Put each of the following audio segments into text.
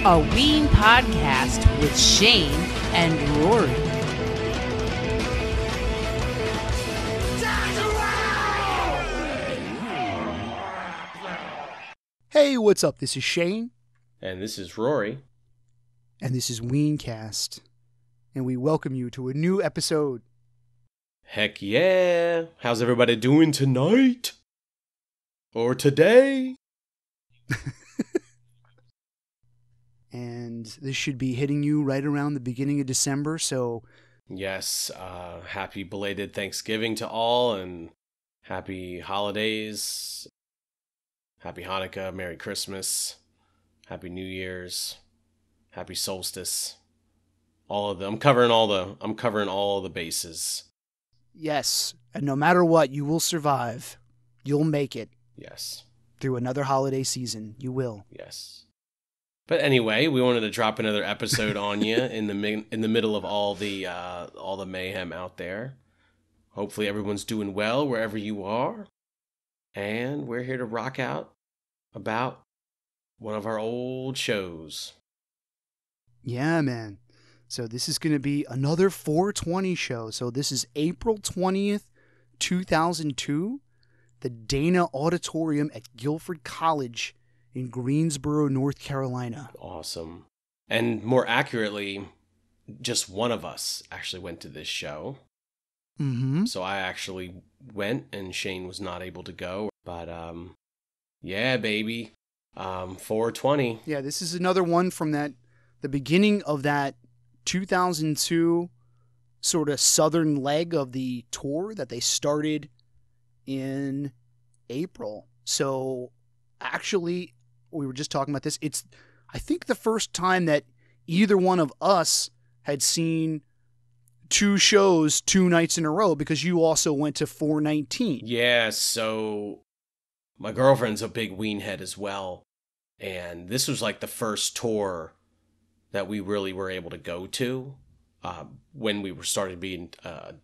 a Ween podcast with Shane and Rory. Hey, what's up? This is Shane. And this is Rory. And this is Weencast. And we welcome you to a new episode. Heck yeah! How's everybody doing tonight? Or today? And this should be hitting you right around the beginning of December, so... Yes, happy belated Thanksgiving to all, and happy holidays. Happy Hanukkah, Merry Christmas, Happy New Year's, Happy Solstice. All of them. I'm covering all the bases. Yes, and no matter what, you will survive. You'll make it. Yes. Through another holiday season. You will. Yes. But anyway, we wanted to drop another episode on you in the middle of all the mayhem out there. Hopefully everyone's doing well wherever you are. And we're here to rock out about one of our old shows. Yeah, man. So this is going to be another 420 show. So this is April 20th, 2002, the Dana Auditorium at Guilford College in Greensboro, North Carolina. Awesome. And more accurately, just one of us actually went to this show. Mm-hmm. So I actually went, and Shane was not able to go. But, yeah, baby. 420. Yeah, this is another one from the beginning of that 2002 sort of southern leg of the tour that they started in April. So, actually, we were just talking about this. It's, I think, the first time that either one of us had seen two shows 2 nights in a row, because you also went to 419. Yeah, so my girlfriend's a big Ween head as well. And this was like the first tour that we really were able to go to when we were started being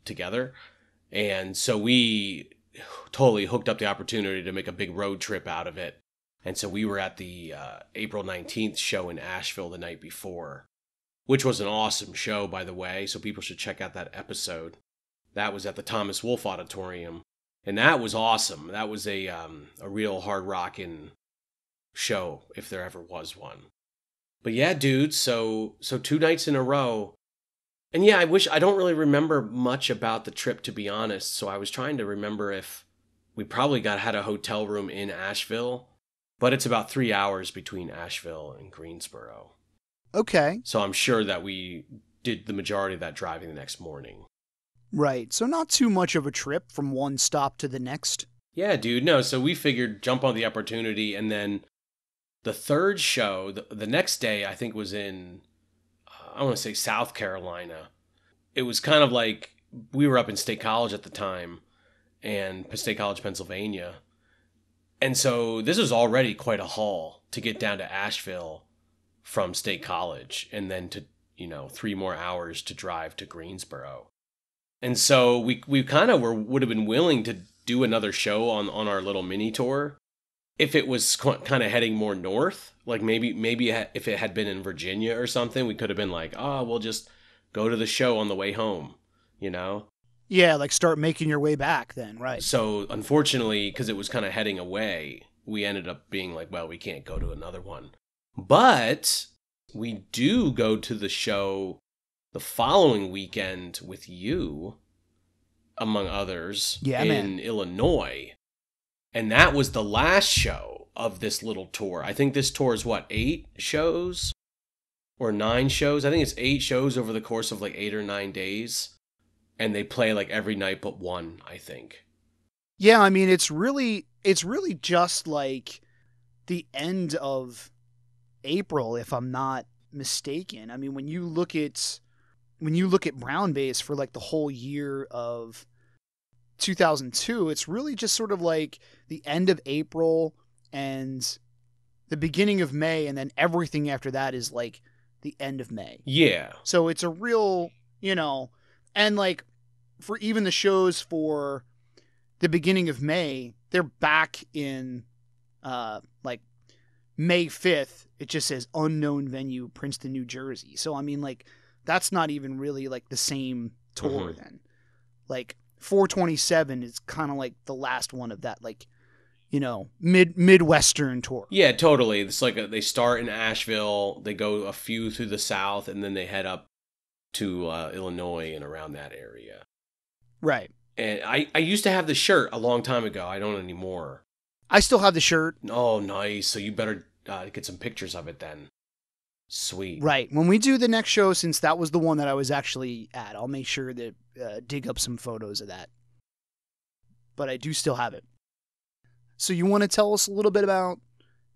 together. And so we totally hooked up the opportunity to make a big road trip out of it. And so we were at the April 19th show in Asheville the night before, which was an awesome show, by the way. So people should check out that episode. That was at the Thomas Wolfe Auditorium. And that was awesome. That was a real hard rockin' show, if there ever was one. But yeah, dude, so 2 nights in a row. And yeah, I don't really remember much about the trip, to be honest. So I was trying to remember if we probably had a hotel room in Asheville. But it's about 3 hours between Asheville and Greensboro. Okay. So I'm sure that we did the majority of that driving the next morning. Right. So not too much of a trip from one stop to the next. Yeah, dude. No, so we figured jump on the opportunity, and then the third show, the next day, I think was in, I want to say South Carolina. It was kind of like, we were up in State College at the time, and State College, Pennsylvania. And so this was already quite a haul to get down to Asheville from State College, and then to, 3 more hours to drive to Greensboro. And so we kind of would have been willing to do another show on our little mini tour if it was kind of heading more north. Like maybe if it had been in Virginia or something, we could have been like, we'll just go to the show on the way home, Yeah, like start making your way back then, right? So unfortunately, because it was kind of heading away, we ended up being like, well, we can't go to another one. But we do go to the show the following weekend with you, among others, in Illinois. And that was the last show of this little tour. I think this tour is 8 shows or 9 shows? I think it's 8 shows over the course of 8 or 9 days. And they play every night but one, I think. Yeah, I mean, it's really just like the end of April, if I'm not mistaken. I mean, when you look at Brown Base for the whole year of 2002, it's really just sort of like the end of April and the beginning of May, and then everything after that is the end of May. Yeah. So it's a real, and for even the shows for the beginning of May, they're back in May 5th, it just says unknown venue, Princeton, New Jersey. So, I mean, like, that's not even really, like, the same tour then. Like, 427 is kind of like the last one of that, like, you know, Midwestern tour. Yeah, totally. It's like they start in Asheville, they go a few through the South, and then they head up to Illinois and around that area. Right. And I used to have the shirt a long time ago. I don't anymore. I still have the shirt. Oh, nice. So you better get some pictures of it then. Sweet. Right. When we do the next show, since that was the one that I was actually at, I'll make sure to dig up some photos of that. But I do still have it. So you want to tell us a little bit about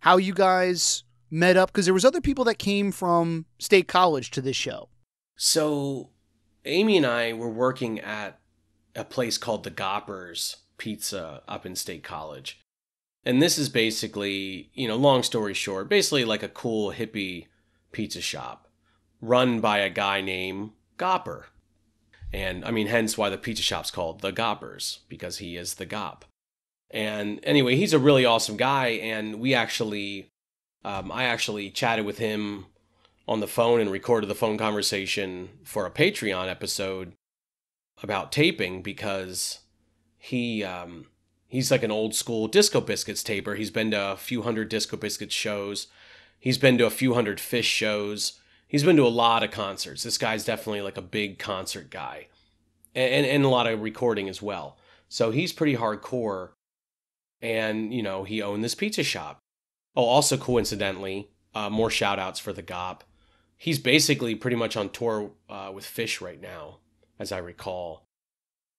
how you guys met up? Because there was other people that came from State College to this show. So Amy and I were working at a place called the Goppers Pizza up in State College. And this is basically, you know, long story short, basically like a cool hippie pizza shop run by a guy named Gopper. And I mean, hence why the pizza shop's called the Goppers, because he is the Gop. And anyway, he's a really awesome guy. And we actually, I actually chatted with him on the phone and recorded the phone conversation for a Patreon episode about taping, because he's like an old school Disco Biscuits taper. He's been to a few hundred Disco Biscuits shows. He's been to a few hundred Fish shows. He's been to a lot of concerts. This guy's definitely like a big concert guy, and a lot of recording as well. So he's pretty hardcore, and you know, he owned this pizza shop. Oh, also coincidentally, more shout outs for the Gop. He's basically pretty much on tour with Fish right now, as I recall.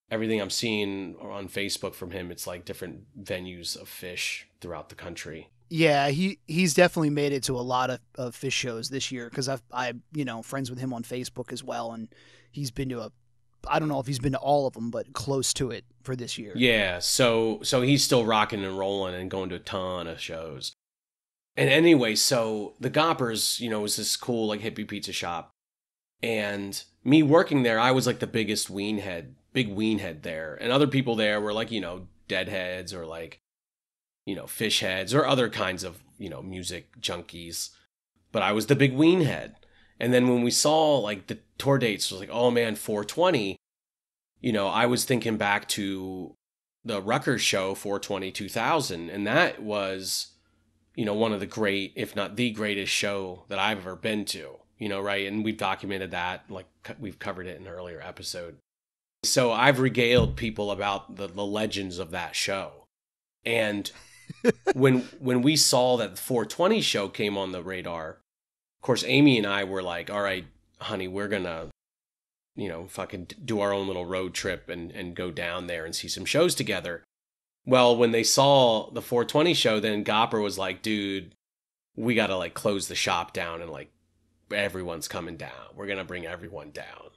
Everything I'm seeing on Facebook from him, it's like different venues of Fish throughout the country. Yeah, he's definitely made it to a lot of Fish shows this year, because I'm you know, friends with him on Facebook as well, and he's been to I don't know if he's been to all of them, but close to it for this year. Yeah, so he's still rocking and rolling and going to a ton of shows. And anyway, so the Goppers, you know, was this cool like hippie pizza shop, and me working there, I was like the biggest big Ween head there, and other people there were like, you know, Deadheads or like, you know, Fish heads or other kinds of, you know, music junkies. But I was the big Ween head. And then when we saw like the tour dates, was like, oh man, 420, you know, I was thinking back to the Rutgers show, 420 2000. And that was, you know, one of the great, if not the greatest show that I've ever been to, you know, right? And we've documented that, like we've covered it in an earlier episode. So I've regaled people about the legends of that show. And when we saw that the 420 show came on the radar, of course, Amy and I were like, all right, honey, we're going to, you know, fucking do our own little road trip and go down there and see some shows together. Well, when they saw the 420 show, then Gopper was like, dude, we got to like close the shop down and like everyone's coming down. We're going to bring everyone down.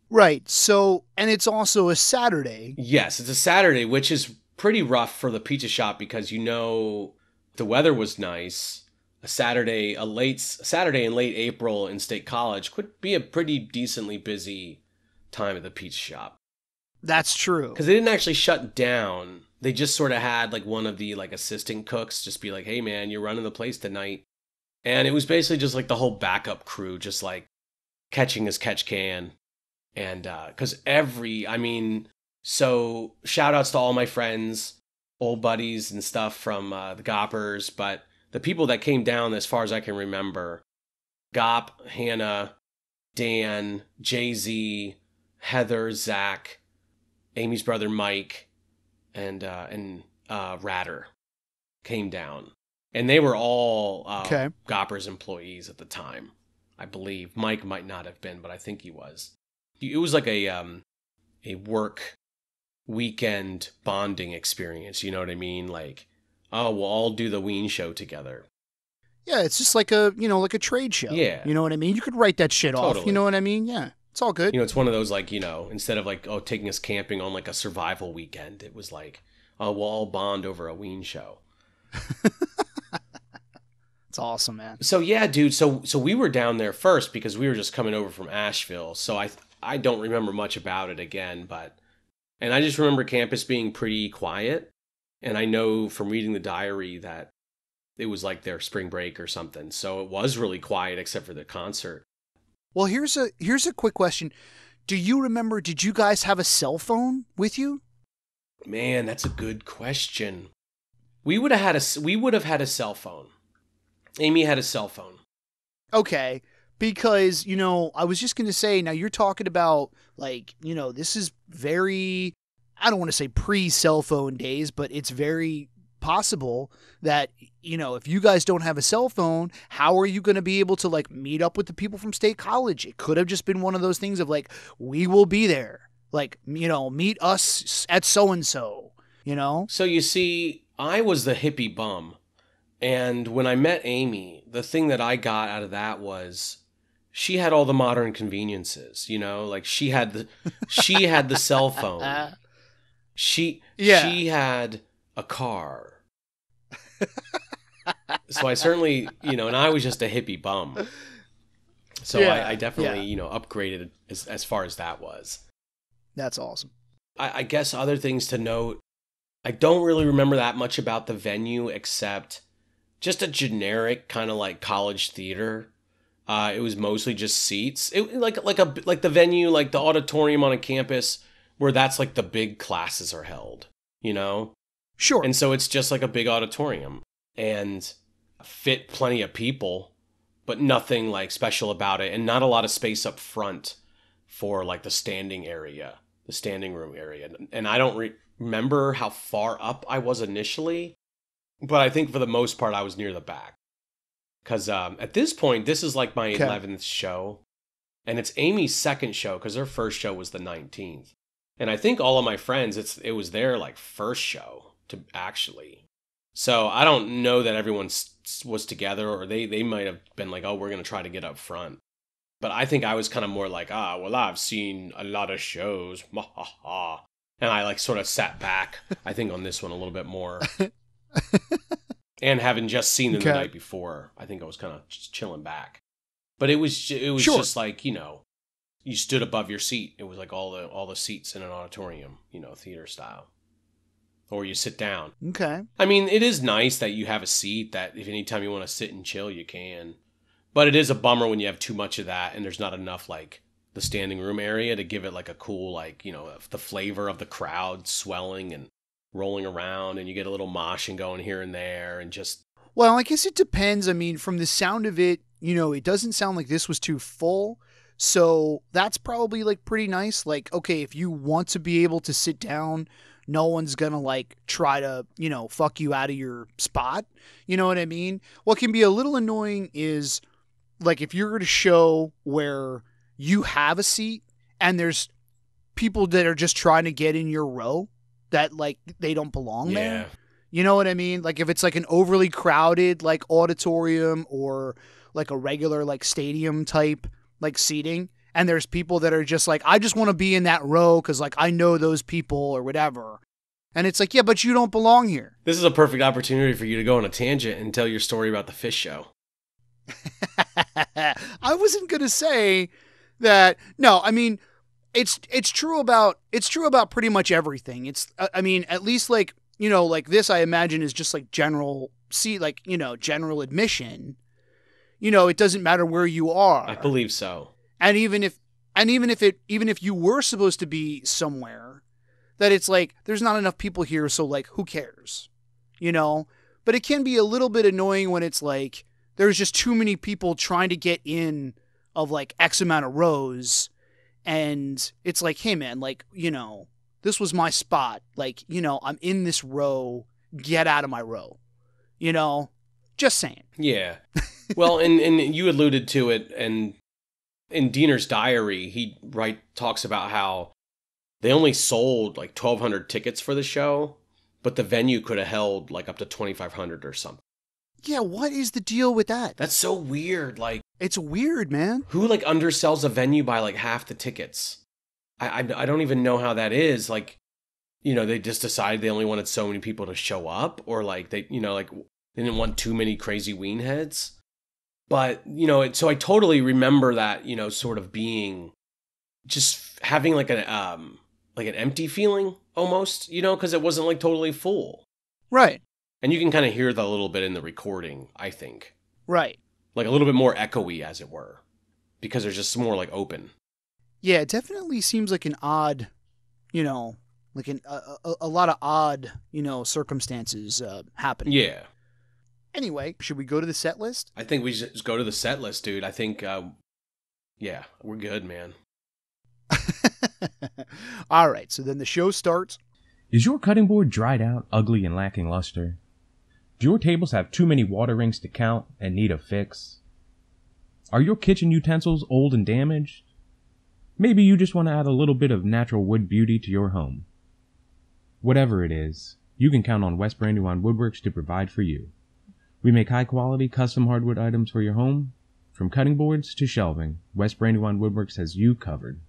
Right. So, and it's also a Saturday. Yes, it's a Saturday, which is pretty rough for the pizza shop because, you know, the weather was nice. A Saturday in late April in State College could be a pretty decently busy time at the pizza shop. That's true. Because they didn't actually shut down. They just sort of had like one of the like assistant cooks just be like, hey man, you're running the place tonight. And it was basically just like the whole backup crew, just like catching as catch can. And because so shout outs to all my friends, old buddies and stuff from the Goppers, but the people that came down, as far as I can remember, Gop, Hannah, Dan, Jay-Z, Heather, Zach, Amy's brother Mike, and Ratter came down. And they were all Goppers employees at the time, I believe. Mike might not have been, but I think he was. It was like a work weekend bonding experience, you know what I mean? Like, oh, we'll all do the Ween show together. Yeah, it's just like a trade show. Yeah. You know what I mean? You could write that shit off. You know what I mean? Yeah. It's all good. You know, it's one of those, like, you know, instead of like, oh, taking us camping on like a survival weekend, it was like, oh, we'll all bond over a Ween show. It's awesome, man. So yeah, dude. So we were down there first because we were just coming over from Asheville. So I don't remember much about it again, and I just remember campus being pretty quiet. And I know from reading the diary that it was like their spring break or something. So it was really quiet except for the concert. Well, here's a quick question. Do you remember, did you guys have a cell phone with you? Man, that's a good question. We would have had a cell phone. Amy had a cell phone. Okay, because, I was just going to say, now you're talking about, like, this is very, I don't want to say pre-cell phone days, but it's very possible that, if you guys don't have a cell phone, how are you going to be able to, like, meet up with the people from State College? It could have just been one of those things of, like, we will be there. Like, meet us at so-and-so, So you see, I was the hippie bum. And when I met Amy, the thing that I got out of that was she had all the modern conveniences, like she had the cell phone. She had a car. So I certainly, and I was just a hippie bum. So I definitely, upgraded as far as that was. That's awesome. I guess other things to note, I don't really remember that much about the venue except just a generic kind of like college theater. It was mostly just seats. It like the venue, like the auditorium on a campus where that's like the big classes are held, Sure. And so it's just like a big auditorium and fit plenty of people, but nothing like special about it, and not a lot of space up front for like the standing room area. And I don't remember how far up I was initially, but I think for the most part I was near the back. Because at this point, this is like my 11th show, and it's Amy's second show because her first show was the 19th. And I think all of my friends, it was their like first show to actually. So I don't know that everyone was together, or they might have been like, oh, we're going to try to get up front. But I think I was kind of more like, well, I've seen a lot of shows. And I like sort of sat back, I think, on this one a little bit more. And having just seen them the night before, I think I was kind of just chilling back. But it was sure. Just like, you stood above your seat. It was like all the seats in an auditorium, theater style. Or you sit down. Okay. I mean, it is nice that you have a seat that if anytime you want to sit and chill, you can. But it is a bummer when you have too much of that and there's not enough, like, the standing room area to give it, like, a cool, like, the flavor of the crowd swelling and rolling around, and you get a little moshing going here and there, and just... Well, I guess it depends. I mean, from the sound of it, it doesn't sound like this was too full. So that's probably, like, pretty nice. Like, okay, if you want to be able to sit down, no one's gonna, like, try to, fuck you out of your spot. You know what I mean? What can be a little annoying is, like, if you're at a show where you have a seat and there's people that are just trying to get in your row that, like, they don't belong there. You know what I mean? Like, if it's, like, an overly crowded, like, auditorium or, like, a regular, like, stadium type, like, seating, and there's people that are just like, I just want to be in that row because, like, I know those people or whatever. And it's like, yeah, but you don't belong here. This is a perfect opportunity for you to go on a tangent and tell your story about the fish show. I wasn't going to say that. No, I mean, it's true about pretty much everything. It's, I mean, at least like, like this, I imagine is just like general general admission. It doesn't matter where you are. I believe so. And even if you were supposed to be somewhere, that it's like, there's not enough people here. So like, who cares? But it can be a little bit annoying when it's like, there's just too many people trying to get in of like X amount of rows. And it's like, hey man, like, this was my spot. Like, I'm in this row, get out of my row, just saying. Yeah. Well, and you alluded to it, and in Diener's diary, he talks about how they only sold like 1,200 tickets for the show, but the venue could have held like up to 2,500 or something. Yeah, what is the deal with that? That's so weird. Like, it's weird, man. Who like undersells a venue by like half the tickets? I don't even know how that is. Like, they just decided they only wanted so many people to show up, or like they didn't want too many crazy Ween heads. But, so I totally remember that, sort of being just having like an empty feeling almost, because it wasn't like totally full. Right. And you can kind of hear that a little bit in the recording, I think. Right. Like a little bit more echoey, as it were. Because there's just more like open. Yeah, it definitely seems like an odd, like a lot of odd, circumstances happening. Yeah. Anyway, should we go to the set list? I think we should just go to the set list, dude. I think, yeah, we're good, man. All right, so then the show starts. Is your cutting board dried out, ugly, and lacking luster? Do your tables have too many water rings to count and need a fix? Are your kitchen utensils old and damaged? Maybe you just want to add a little bit of natural wood beauty to your home. Whatever it is, you can count on West Brandywine Woodworks to provide for you. We make high-quality, custom hardwood items for your home. From cutting boards to shelving, West Brandywine Woodworks has you covered.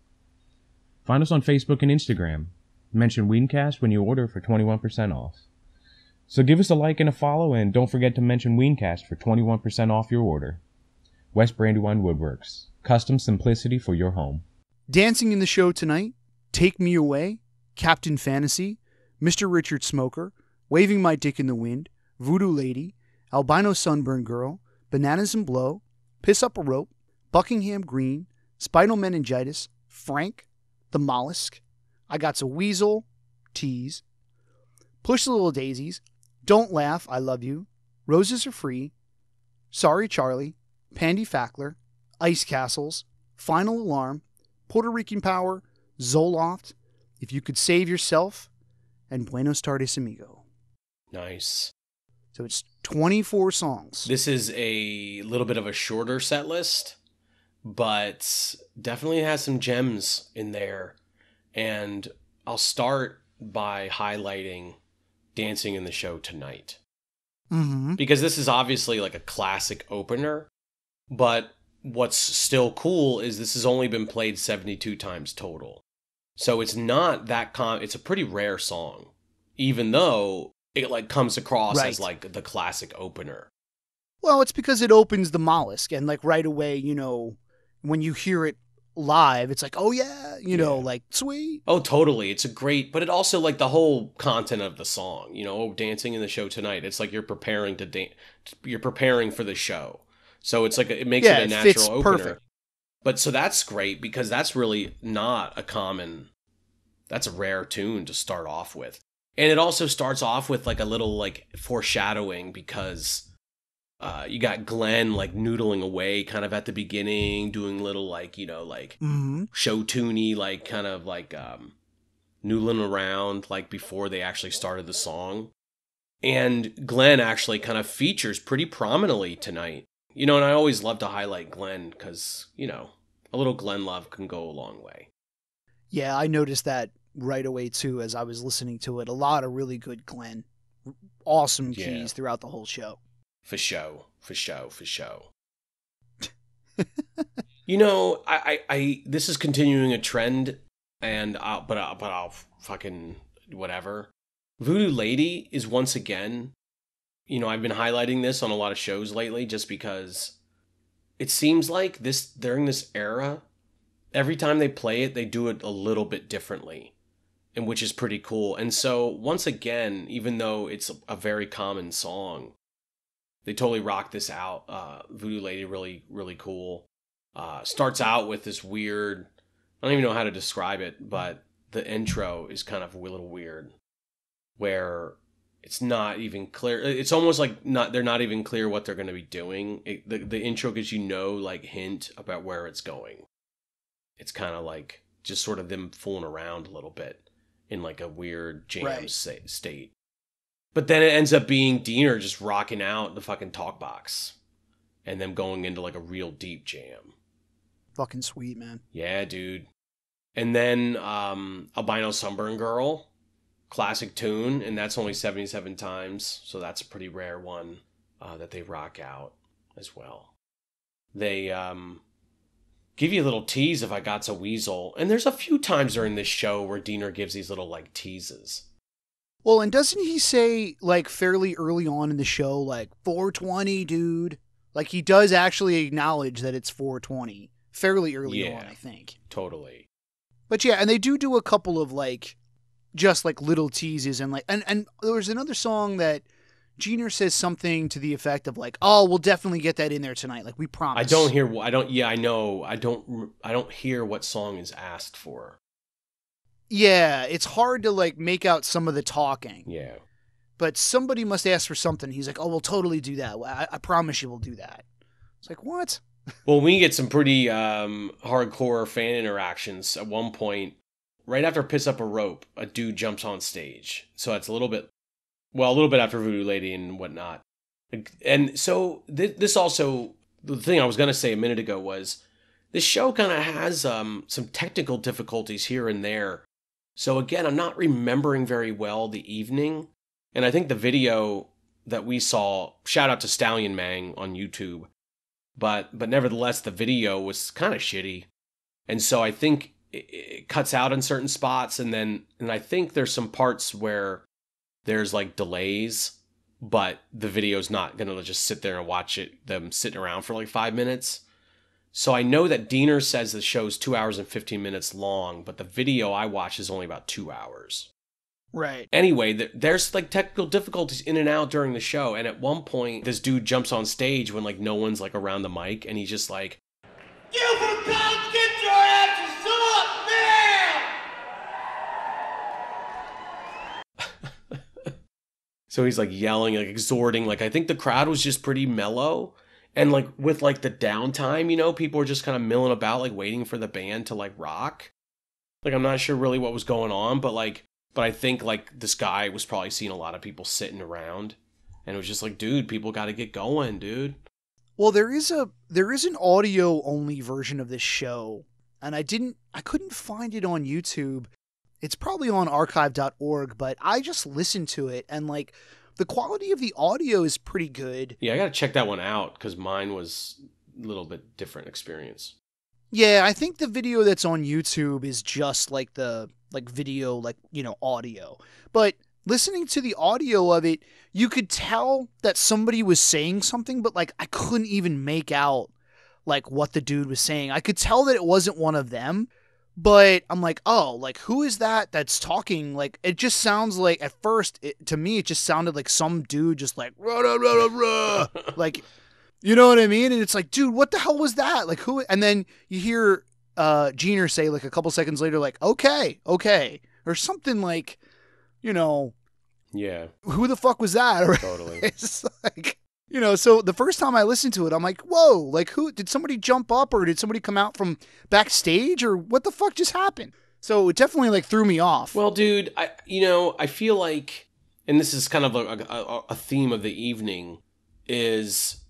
Find us on Facebook and Instagram. Mention Weencast when you order for 21% off. So give us a like and a follow, and don't forget to mention Weencast for 21% off your order. West Brandywine Woodworks. Custom simplicity for your home. Dancing in the show tonight, Take Me Away, Captain Fantasy, Mr. Richard Smoker, Waving My Dick in the Wind, Voodoo Lady, Albino Sunburned Girl, Bananas and Blow, Piss Up a Rope, Buckingham Green, Spinal Meningitis, Frank, The Mollusk, I Got a Weasel, Tease, Push the Little Daisies, Don't Laugh, I Love You, Roses Are Free, Sorry Charlie, Pandy Fackler, Ice Castles, Final Alarm, Puerto Rican Power, Zoloft, If You Could Save Yourself, and Buenos Tardes Amigo. Nice. So it's 24 songs. This is a little bit of a shorter set list, but definitely has some gems in there. And I'll start by highlighting Dancing in the Show Tonight. Mm-hmm. Because this is obviously like a classic opener, but what's still cool is this has only been played 72 times total. So it's not that it's a pretty rare song, even though it like comes across as like the classic opener. Well, it's because it opens the mollusk, and like right away, when you hear it live, it's like, oh yeah, like sweet. Oh, totally. It's a great, but it also like the whole content of the song, Dancing in the Show Tonight. It's like you're preparing to dance, you're preparing for the show. So it's like, it makes it a natural opener. Perfect. But so that's great because that's really not a common, that's a rare tune to start off with. And it also starts off with like a little like foreshadowing because you got Glenn like noodling away kind of at the beginning, doing little like, show tuney, like kind of like noodling around like before they actually started the song. And Glenn actually kind of features pretty prominently tonight. And I always love to highlight Glenn because, a little Glenn love can go a long way. Yeah, I noticed that right away too as I was listening to it. A lot of really good Glenn. Awesome keys throughout the whole show. For show. I this is continuing a trend, and I'll fucking whatever. Voodoo Lady is once again, I've been highlighting this on a lot of shows lately just because it seems like during this era, every time they play it, they do it a little bit differently, and which is pretty cool. And so once again, even though it's a very common song, they totally rock this out. Voodoo Lady, really, really cool. Starts out with this weird, I don't even know how to describe it, but the intro is kind of a little weird, where it's not even clear. It's almost like they're not even clear what they're going to be doing. The intro gives like hint about where it's going. It's kind of like just sort of them fooling around a little bit in like a weird jam state. But then it ends up being Diener just rocking out the fucking talk box and them going into like a real deep jam. Fucking sweet, man. Yeah, dude. And then Albino Sunburned Girl, classic tune, and that's only 77 times, so that's a pretty rare one that they rock out as well. They give you a little tease of I Got a Weasel, and there's a few times during this show where Diener gives these little like teases. Well, and doesn't he say, like, fairly early on in the show, like, 420, dude? Like, he does actually acknowledge that it's 420 fairly early on, I think. Totally. But yeah, and they do a couple of, like, just, like, little teases and, like, and there was another song that, Jeaner says something to the effect of like, "Oh, we'll definitely get that in there tonight. Like we promise." I don't hear. I don't. Yeah, I know. I don't hear what song is asked for. Yeah, it's hard to like make out some of the talking. Yeah. But somebody must ask for something. He's like, "Oh, we'll totally do that. I promise you we'll do that." It's like, what? Well, we get some pretty hardcore fan interactions at one point. Right after Piss Up a Rope, a dude jumps on stage. So it's a little bit after Voodoo Lady and whatnot. And so this also, the thing I was going to say a minute ago was, this show kind of has some technical difficulties here and there. So again, I'm not remembering very well the evening. And I think the video that we saw, shout out to Stallion Mang on YouTube, but nevertheless, the video was kind of shitty. And so I think it cuts out in certain spots. And I think there's some parts where there's like delays, but the video's not going to just sit there and watch them sitting around for like 5 minutes. So I know that Diener says the show's 2 hours and 15 minutes long, but the video I watch is only about 2 hours. Right. Anyway, there's like technical difficulties in and out during the show. And at one point, this dude jumps on stage when like no one's like around the mic. And he's just like, "Guilford College, get your asses up now!" So he's like yelling, like exhorting. Like I think the crowd was just pretty mellow. And like with like the downtime, you know, people were just kind of milling about, like waiting for the band to like rock. Like I'm not sure really what was going on, but I think like this guy was probably seeing a lot of people sitting around, and it was just like, dude, people got to get going, dude. Well, there is an audio only version of this show, and I couldn't find it on YouTube. It's probably on archive.org, but I just listened to it, and like the quality of the audio is pretty good. Yeah, I got to check that one out because mine was a little bit different experience. Yeah, I think the video that's on YouTube is just like the video, like, you know, audio. But listening to the audio of it, you could tell that somebody was saying something, but like I couldn't even make out like what the dude was saying. I could tell that it wasn't one of them, but I'm like, oh, like who is that that's talking? Like it just sounds like at first to me it just sounded like some dude just like rah, rah, rah, rah, rah. Like, you know what I mean? And it's like, dude, what the hell was that? Like who? And then you hear Jeaner say like a couple seconds later, like, okay, or something like, you know, yeah, who the fuck was that? Or totally. It's like, you know, so the first time I listened to it, I'm like, whoa, like who, did somebody jump up or did somebody come out from backstage or what the fuck just happened? So it definitely like threw me off. Well, dude, I feel like, and this is kind of a theme of the evening, is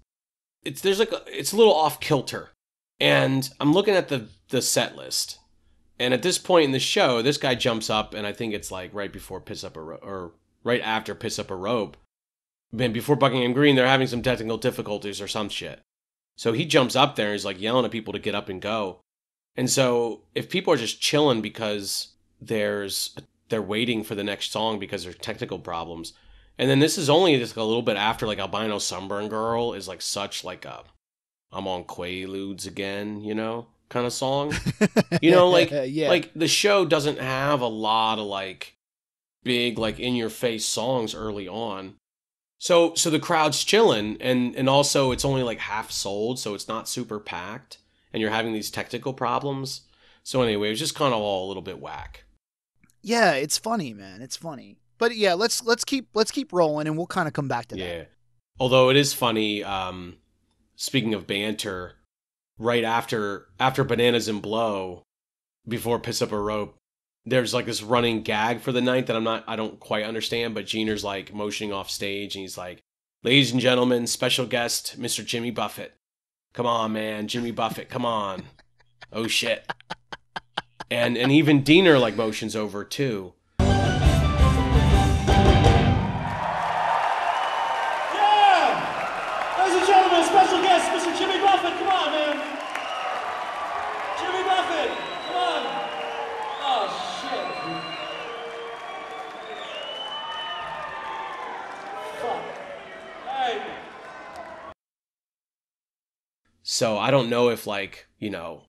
it's a little off kilter. And I'm looking at the set list, and at this point in the show, this guy jumps up, and I think it's like right before Piss Up a Rope, or right after Piss Up a Rope. Man, before Buckingham Green, they're having some technical difficulties or some shit. So he jumps up there and he's like yelling at people to get up and go. And so if people are just chilling because they're waiting for the next song because there's technical problems, and then this is only just a little bit after like Albino Sunburned Girl is like such like a I'm on Quaaludes again, you know, kind of song. You know, like yeah. like the show doesn't have a lot of like big like in your face songs early on. So the crowd's chilling, and also it's only like half sold, so it's not super packed, and you're having these technical problems. So anyway, it was just kind of all a little bit whack. Yeah, it's funny, man. It's funny. But yeah, let's keep rolling, and we'll kind of come back to that. Yeah. Although it is funny, speaking of banter, right after Bananas and Blow, before Piss Up a Rope, there's like this running gag for the night that I don't quite understand, but Jeaner's like motioning off stage and he's like, "Ladies and gentlemen, special guest, Mr. Jimmy Buffett. Come on, man, Jimmy Buffett, come on." Oh shit. And even Diener like motions over too. Yeah! Ladies and gentlemen, special guest, Mr. Jimmy Buffett, come on, man. Jimmy Buffett, come on. Oh, shit. Fuck. Hey. So I don't know if like, you know,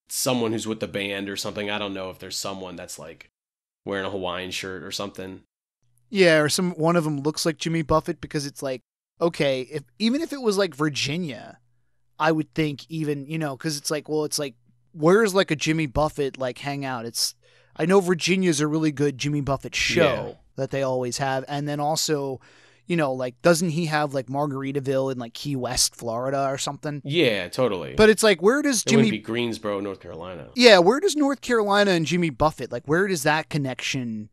someone who's with the band or something, I don't know if there's someone that's like wearing a Hawaiian shirt or something. Yeah, or one of them looks like Jimmy Buffett because it's like, okay, even if it was like Virginia, I would think even, because it's like, well, it's like, where's like a Jimmy Buffett like hangout? I know Virginia's a really good Jimmy Buffett show that they always have. And then also, like, doesn't he have like Margaritaville in like Key West, Florida or something? Yeah, totally. But it's like, where does It wouldn't be Greensboro, North Carolina. Yeah, where does North Carolina and Jimmy Buffett, like, where does that connection,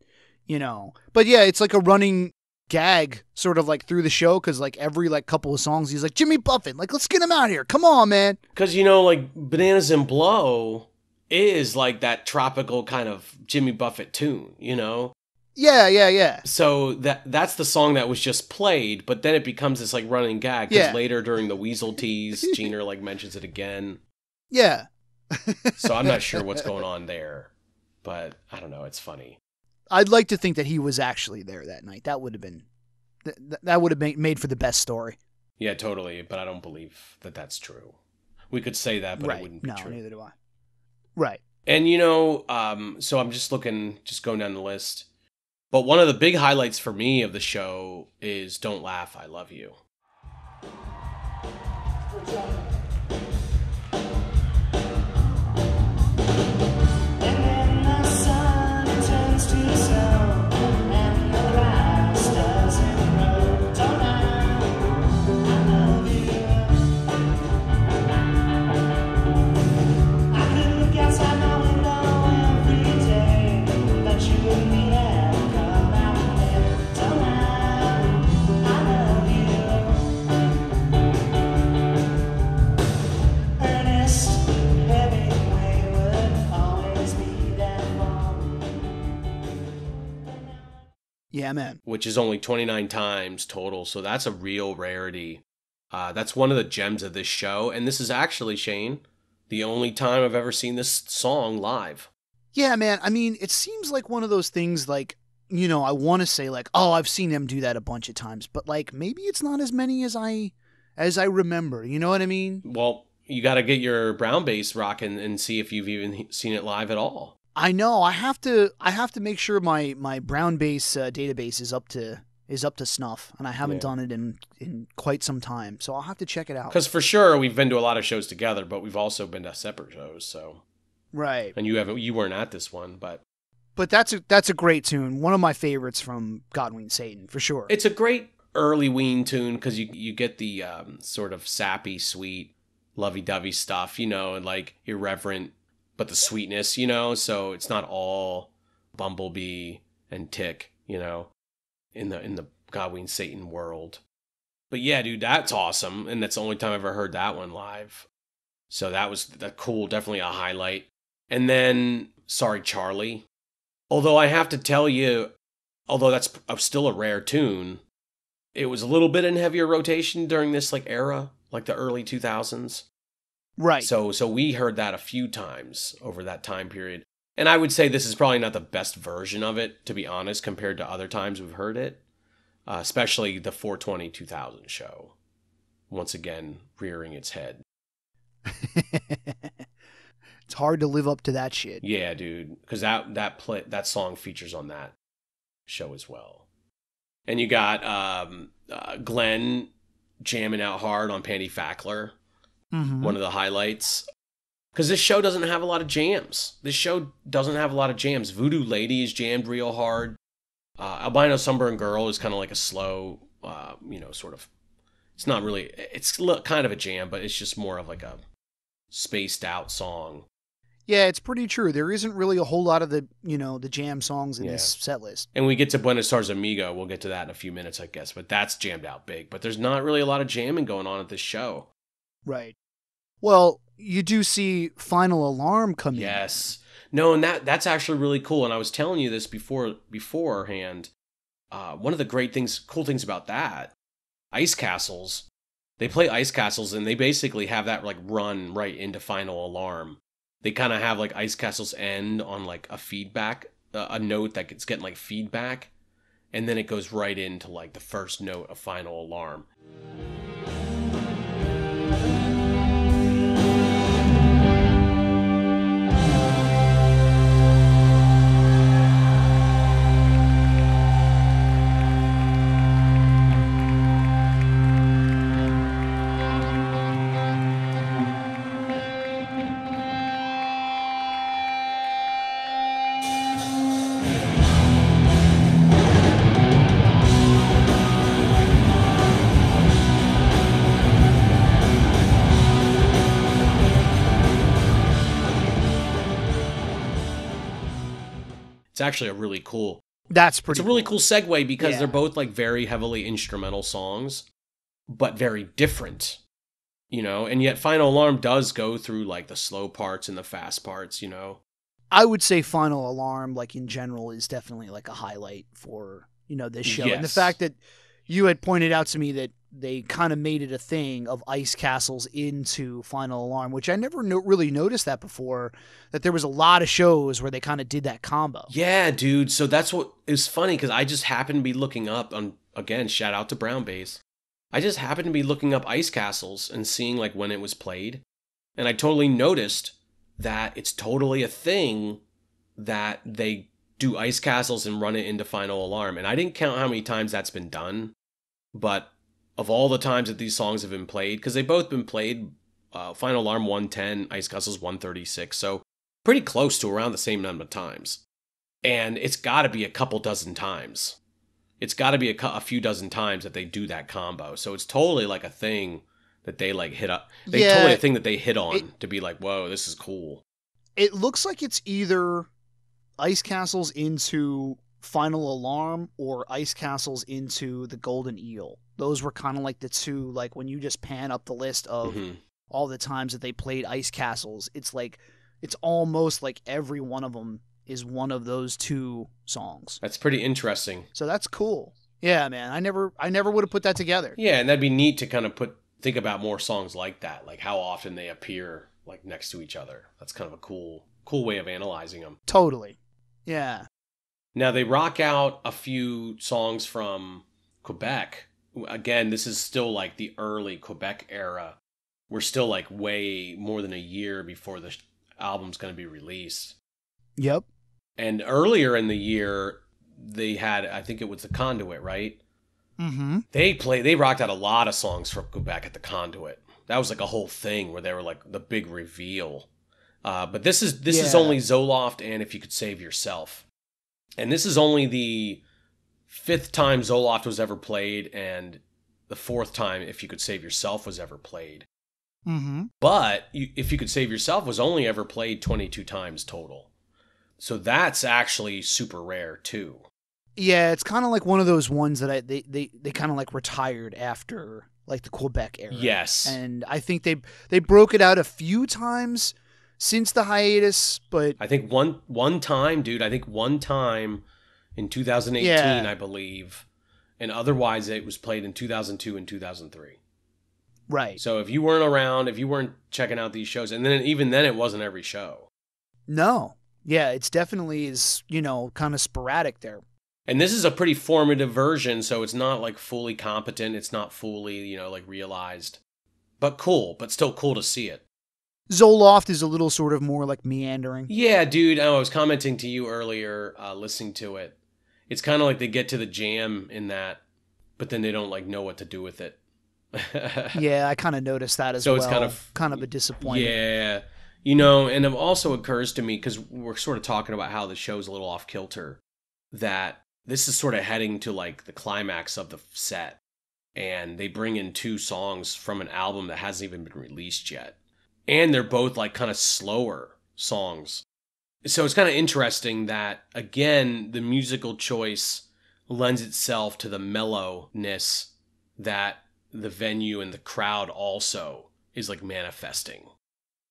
But yeah, it's like a running gag sort of like through the show because like every like couple of songs he's like, Jimmy Buffett, like, let's get him out here. Come on, man. Because, like Bananas and Blow is like that tropical kind of Jimmy Buffett tune, Yeah. So that's the song that was just played, but then it becomes this like running gag because later during the Weasel tease, Gina like mentions it again. Yeah. So I'm not sure what's going on there, but I don't know. It's funny. I'd like to think that he was actually there that night. That would have been, that would have made for the best story. Yeah, totally. But I don't believe that that's true. We could say that, but it wouldn't be true. No, neither do I. Right. And so I'm just going down the list. But one of the big highlights for me of the show is Don't Laugh, I Love You. Yeah, man. Which is only 29 times total, so that's a real rarity. That's one of the gems of this show, and this is actually, Shane, the only time I've ever seen this song live. Yeah, man. I mean, it seems like one of those things like, I want to say like, oh, I've seen them do that a bunch of times, but like maybe it's not as many as I remember. You know what I mean? Well, you got to get your brown bass rocking and see if you've even seen it live at all. I know. I have to make sure my brown bass database is up to snuff, and I haven't done it in quite some time, so I'll have to check it out. Because for sure we've been to a lot of shows together, but we've also been to separate shows. So right. And you weren't at this one, but that's a great tune. One of my favorites from God Ween Satan for sure. It's a great early Ween tune because you get the sort of sappy, sweet, lovey-dovey stuff, and like irreverent. But the sweetness, so it's not all Bumblebee and Tick, in the God Ween Satan world. But yeah, dude, that's awesome. And that's the only time I've ever heard that one live. So that was cool, definitely a highlight. And then Sorry Charlie. Although I have to tell you, although that's still a rare tune, it was a little bit in heavier rotation during this like era, like the early 2000s. Right. So we heard that a few times over that time period. And I would say this is probably not the best version of it, to be honest, compared to other times we've heard it. Especially the 4/20/2000 show. Once again, rearing its head. It's hard to live up to that shit. Yeah, dude. Because that song features on that show as well. And you got Glenn jamming out hard on Panty Fackler. Mm-hmm. One of the highlights. Because this show doesn't have a lot of jams. Voodoo Lady is jammed real hard. Albino Sunburned Girl is kind of like a slow, sort of. It's not really. It's kind of a jam, but it's just more of like a spaced out song. Yeah, it's pretty true. There isn't really a whole lot of the jam songs in this set list. And we get to Buenos Tardes Amigo. We'll get to that in a few minutes, I guess. But that's jammed out big. But there's not really a lot of jamming going on at this show. Right. Well, you do see Final Alarm come in. Yes. No, and that's actually really cool. And I was telling you this beforehand. One of the cool things about that, Ice Castles, they play Ice Castles and they basically have that like run right into Final Alarm. They kind of have like Ice Castles end on like a feedback, a note that gets getting like feedback. And then it goes right into like the first note of Final Alarm. It's actually a really cool. That's pretty. It's a really cool segue because Yeah. they're both like very heavily instrumental songs, but very different. You know, and yet Final Alarm does go through like the slow parts and the fast parts, you know. I would say Final Alarm, like in general, is definitely like a highlight for, you know, this show. And the Yes. fact that you had pointed out to me that they kind of made it a thing of ice castles into Final Alarm, which I never really noticed that before, that there was a lot of shows where they kind of did that combo. Yeah, dude. So that's what is funny because I just happened to be looking up on, again, shout out to Brown Base. I just happened to be looking up Ice Castles and seeing like when it was played. And I totally noticed that it's totally a thing that they do Ice Castles and run it into Final Alarm. And I didn't count how many times that's been done. But of all the times that these songs have been played, because they've both been played, Final Alarm 110, Ice Castles 136. So pretty close to around the same number of times. And it's got to be a couple dozen times. It's got to be a few dozen times that they do that combo. So it's totally like a thing that they like hit up. Totally a thing that they hit on to be like, whoa, this is cool. It looks like it's either Ice Castles into Final Alarm or Ice Castles into the Golden Eel. Those were kind of like the two, like when you just pan up the list of all the times that they played Ice Castles, it's like, it's almost like every one of them is one of those two songs. That's pretty interesting. So that's cool. Yeah, man. I never would have put that together. Yeah, and that'd be neat to kind of think about more songs like that, like how often they appear like next to each other. That's kind of a cool way of analyzing them. Totally. Yeah. Now they rock out a few songs from Quebec. Again, this is still like the early Quebec era. We're still like way more than a year before the album's going to be released. Yep. And earlier in the year, they had, I think it was the Conduit, right? Mm-hmm. They rocked out a lot of songs from Quebec at the Conduit. That was like a whole thing where they were like the big reveal. But this is only Zoloft and If You Could Save Yourself. And this is only the 5th time Zoloft was ever played and the 4th time If You Could Save Yourself was ever played. Mm-hmm. But If You Could Save Yourself was only ever played 22 times total. So that's actually super rare too. Yeah, it's kind of like one of those ones that they kind of like retired after like the Quebec era. Yes. And I think they broke it out a few times since the hiatus, but I think one time, dude, one time in 2018, I believe. And otherwise it was played in 2002 and 2003. right. So if you weren't around, if you weren't checking out these shows, and then even then it wasn't every show. No. Yeah, it's definitely is, you know, kind of sporadic there. And this is a pretty formative version, so it's not like fully competent. It's not fully, you know, like realized. But cool, but still cool to see it. Zoloft is a little sort of more like meandering. Yeah, dude, I was commenting to you earlier, listening to it. It's kind of like they get to the jam in that, but then they don't like know what to do with it. Yeah, I kind of noticed that as well. So it's kind of a disappointment. Yeah. You know, and it also occurs to me, because we're sort of talking about how the show's a little off kilter, that this is sort of heading to like the climax of the set. And they bring in 2 songs from an album that hasn't even been released yet. And they're both like kind of slower songs. So it's kind of interesting that, again, the musical choice lends itself to the mellowness that the venue and the crowd also is like manifesting.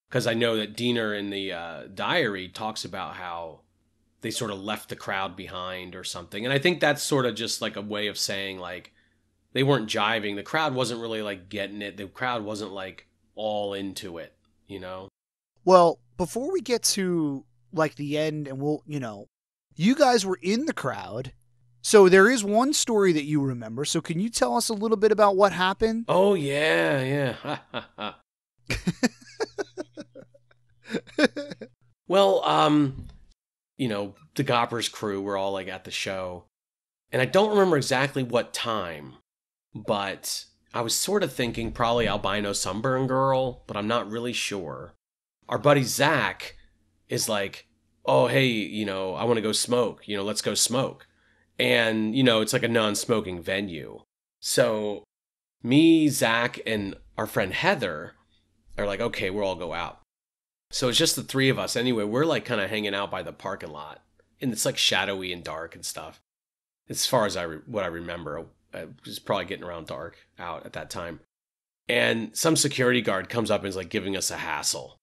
Because I know that Diener in the diary talks about how they sort of left the crowd behind or something. And I think that's sort of just like a way of saying like they weren't jiving. The crowd wasn't really like getting it. The crowd wasn't like all into it, you know? Well, before we get to like the end and we'll, you know, you guys were in the crowd. So there is one story that you remember. So can you tell us a little bit about what happened? Oh, yeah. Well, you know, the Goppers crew were all like at the show. And I don't remember exactly what time, but I was sort of thinking probably Albino Sunburned Girl, but I'm not really sure. Our buddy Zach is like, oh, hey, you know, I want to go smoke. You know, let's go smoke. And, you know, it's like a non-smoking venue. So me, Zach, and our friend Heather are like, okay, we'll all go out. So it's just the 3 of us. Anyway, we're like kind of hanging out by the parking lot. and it's like shadowy and dark and stuff. As far as what I remember, it was probably getting around dark out at that time. And some security guard comes up and is like giving us a hassle.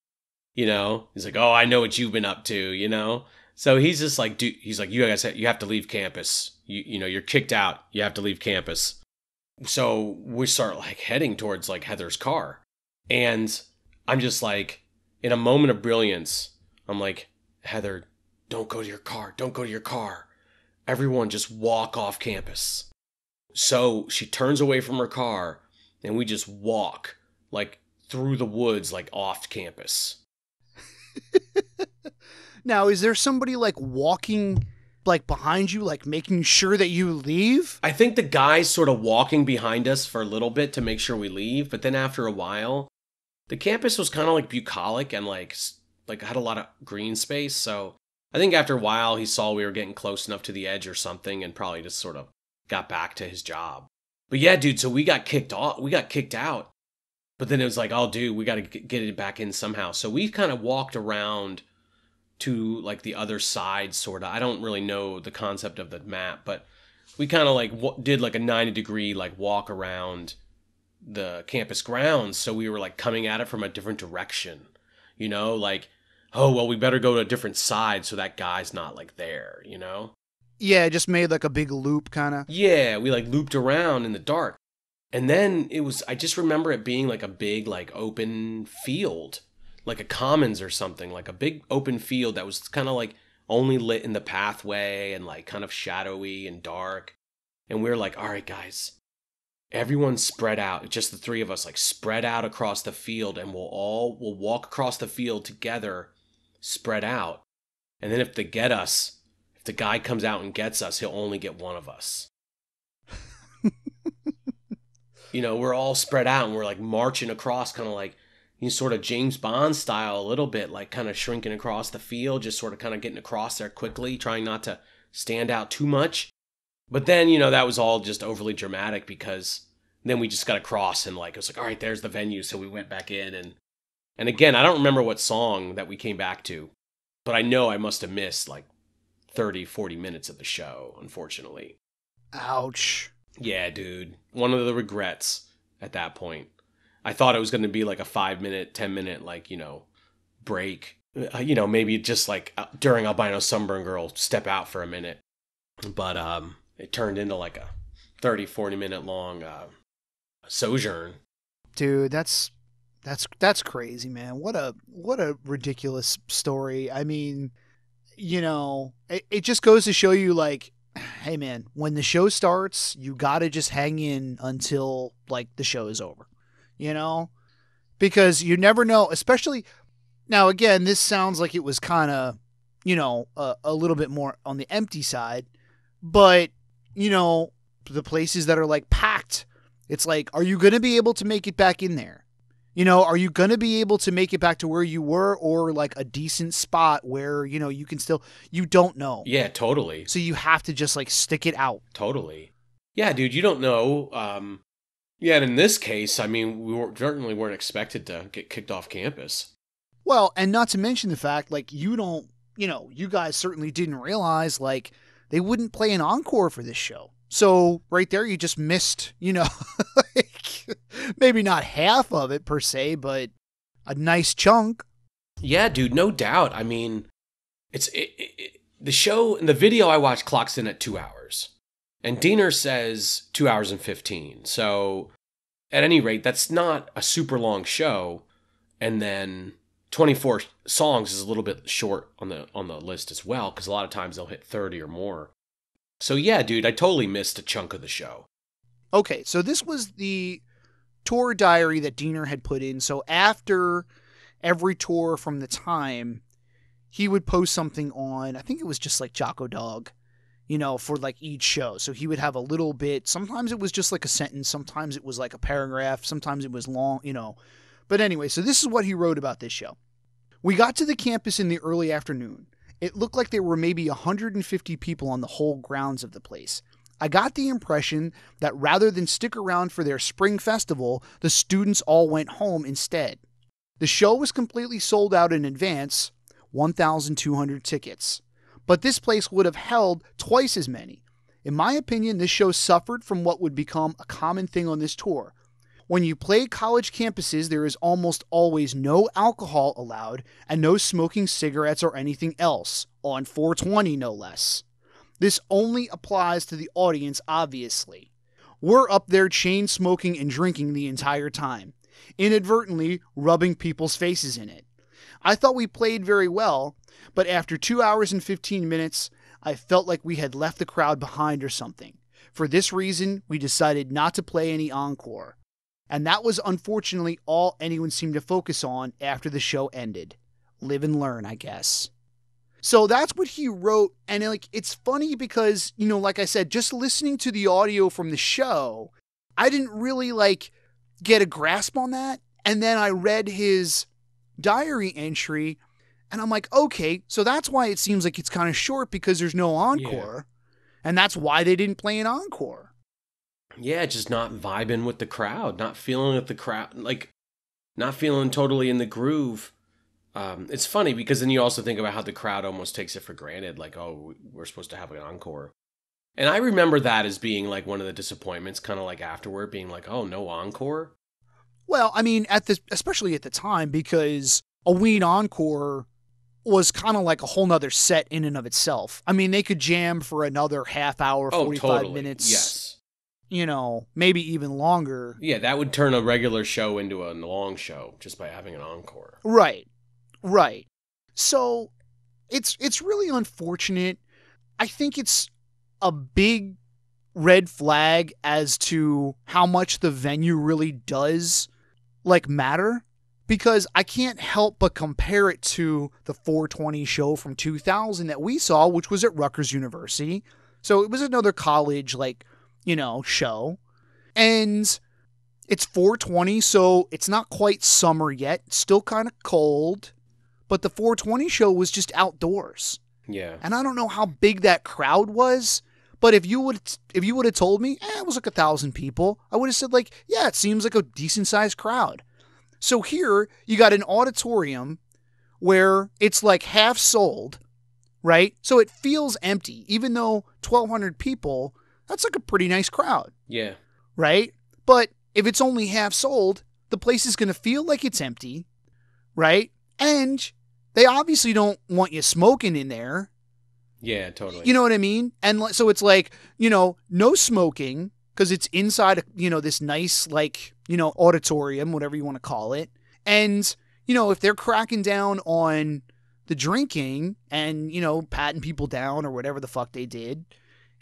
You know, he's like, "Oh, I know what you've been up to," you know? So he's just like, dude, he's like, "You guys, you have to leave campus. You know, you're kicked out. You have to leave campus." So we start like heading towards like Heather's car. And I'm just like, in a moment of brilliance, I'm like, "Heather, don't go to your car. Don't go to your car. Everyone just walk off campus." So she turns away from her car and we just walk like through the woods, like off campus. Now, is there somebody like walking like behind you, like making sure that you leave? I think the guy's sort of walking behind us for a little bit to make sure we leave. But then after a while, the campus was kind of like bucolic and like had a lot of green space. So I think after a while he saw we were getting close enough to the edge or something and probably just sort of got back to his job. But yeah, dude, so we got kicked out. But then it was like, "Oh, dude, we got to get it back in somehow." So we kind of walked around to like the other side, sort of. I don't really know the concept of the map, but we kind of like did like a 90-degree like walk around the campus grounds. So we were like coming at it from a different direction, you know, like, "Oh, well, we better go to a different side so that guy's not like there," you know? Yeah, just made like a big loop kind of. Yeah, we like looped around in the dark. And then I just remember it being like a big like open field, like a commons or something, like a big open field that was kind of like only lit in the pathway and like kind of shadowy and dark. And we were like, "All right, guys, everyone spread out." Just the three of us, like spread out across the field, and we'll walk across the field together, spread out. And then if they get us, if the guy comes out and gets us, he'll only get one of us. You know, we're all spread out and we're like marching across, kind of like, you know, sort of James Bond style a little bit, like kind of shrinking across the field, just sort of kind of getting across there quickly, trying not to stand out too much. But then, you know, that was all just overly dramatic because then we just got across and like, it was like, "All right, there's the venue." So we went back in and again, I don't remember what song that we came back to, but I know I must have missed like 30, 40 minutes of the show, unfortunately. Ouch. Yeah, dude. One of the regrets at that point. I thought it was going to be like a 5-minute, 10-minute, like, you know, break. You know, maybe just like during Albino Sunburned Girl, step out for a minute. But it turned into like a 30, 40-minute long sojourn. Dude, that's crazy, man. What a ridiculous story. I mean, you know, it just goes to show you like, hey man, when the show starts, you gotta just hang in until like the show is over, you know, because you never know. Especially now, again, this sounds like it was kind of, you know, a little bit more on the empty side, but you know, the places that are like packed, it's like, are you gonna be able to make it back in there? You know, are you going to be able to make it back to where you were, or like a decent spot where, you know, you can still, you don't know. Yeah, totally. So you have to just like stick it out. Totally. Yeah, dude, you don't know. Yeah, and in this case, I mean, certainly weren't expected to get kicked off campus. Well, and not to mention the fact, like, you don't, you know, you guys certainly didn't realize, like, they wouldn't play an encore for this show. So right there, you just missed, you know, like, maybe not half of it per se, but a nice chunk. Yeah, dude, no doubt. I mean, the show, the video I watched clocks in at 2 hours. And Diener says 2 hours and 15. So at any rate, that's not a super long show. And then 24 songs is a little bit short on the list as well, because a lot of times they'll hit 30 or more. So yeah, dude, I totally missed a chunk of the show. Okay, so this was the tour diary that Diener had put in. So after every tour from the time, he would post something on, I think it was just like Jocko Dog, you know, for like each show. So he would have a little bit, sometimes it was just like a sentence, sometimes it was like a paragraph, sometimes it was long, you know. But anyway, so this is what he wrote about this show. "We got to the campus in the early afternoon. It looked like there were maybe 150 people on the whole grounds of the place. I got the impression that rather than stick around for their spring festival, the students all went home instead. The show was completely sold out in advance, 1,200 tickets. but this place would have held twice as many. In my opinion, this show suffered from what would become a common thing on this tour. When you play college campuses, there is almost always no alcohol allowed and no smoking cigarettes or anything else, on 420 no less. This only applies to the audience, obviously. We're up there chain smoking and drinking the entire time, inadvertently rubbing people's faces in it. I thought we played very well, but after 2 hours and 15 minutes, I felt like we had left the crowd behind or something. For this reason, we decided not to play any encore. And that was unfortunately all anyone seemed to focus on after the show ended. Live and learn, I guess. So that's what he wrote. And like, it's funny because, you know, like I said, just listening to the audio from the show, I didn't really like get a grasp on that. And then I read his diary entry and I'm like, okay, so that's why it seems like it's kind of short, because there's no encore. Yeah. And that's why they didn't play an encore. Yeah, just not vibing with the crowd, not feeling with the crowd, like not feeling totally in the groove. It's funny because then you also think about how the crowd almost takes it for granted, like, oh, we're supposed to have an encore. And I remember that as being like one of the disappointments, kind of like afterward, being like, oh, no encore? Well, I mean, especially at the time, because a Ween encore was kind of like a whole nother set in and of itself. I mean, they could jam for another half hour, 45 minutes. Yes. You know, maybe even longer. Yeah, that would turn a regular show into a long show just by having an encore. Right. Right. So it's really unfortunate. I think it's a big red flag as to how much the venue really does like matter, because I can't help but compare it to the 420 show from 2000 that we saw, which was at Rutgers University. So it was another college, like, you know, show. And it's 420, so it's not quite summer yet. It's still kind of cold. But the 420 show was just outdoors. Yeah. And I don't know how big that crowd was, but if you would have told me, it was like 1,000 people, I would have said, like, yeah, it seems like a decent sized crowd. So here you got an auditorium where it's like half sold, right? So it feels empty, even though 1,200 people, that's like a pretty nice crowd. Yeah. Right? But if it's only half sold, the place is going to feel like it's empty, right? And they obviously don't want you smoking in there. Yeah, totally. You know what I mean? And so it's like, you know, no smoking because it's inside, you know, this nice, like, you know, auditorium, whatever you want to call it. And, you know, if they're cracking down on the drinking and, you know, patting people down or whatever the fuck they did,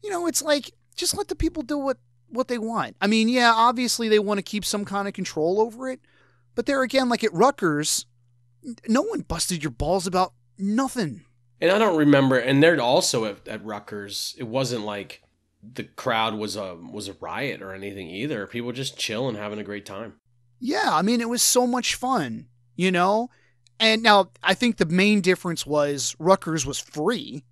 you know, it's like, just let the people do what they want. I mean, yeah, obviously they want to keep some kind of control over it. But there again, like at Rutgers, no one busted your balls about nothing. And I don't remember, and they're also at Rutgers, it wasn't like the crowd was a riot or anything either. People were just chilling, having a great time. Yeah, I mean, it was so much fun, you know? And now, I think the main difference was Rutgers was free.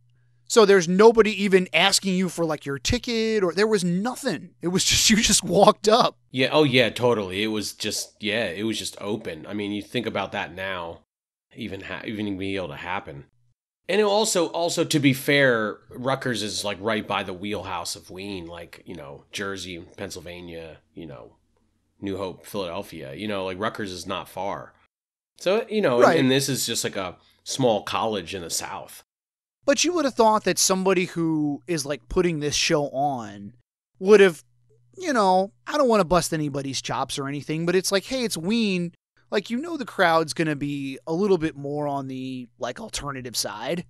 So there's nobody even asking you for like your ticket, or there was nothing. It was just, you just walked up. Yeah. Oh yeah, totally. It was just open. I mean, you think about that now, even being able to happen. And it also to be fair, Rutgers is like right by the wheelhouse of Ween, like, you know, Jersey, Pennsylvania, you know, New Hope, Philadelphia, you know, like Rutgers is not far. So, you know, right. And this is just like a small college in the South. But you would have thought that somebody who is like putting this show on would have, you know, I don't want to bust anybody's chops or anything, but it's like, hey, it's Ween. Like, you know, the crowd's going to be a little bit more on the like alternative side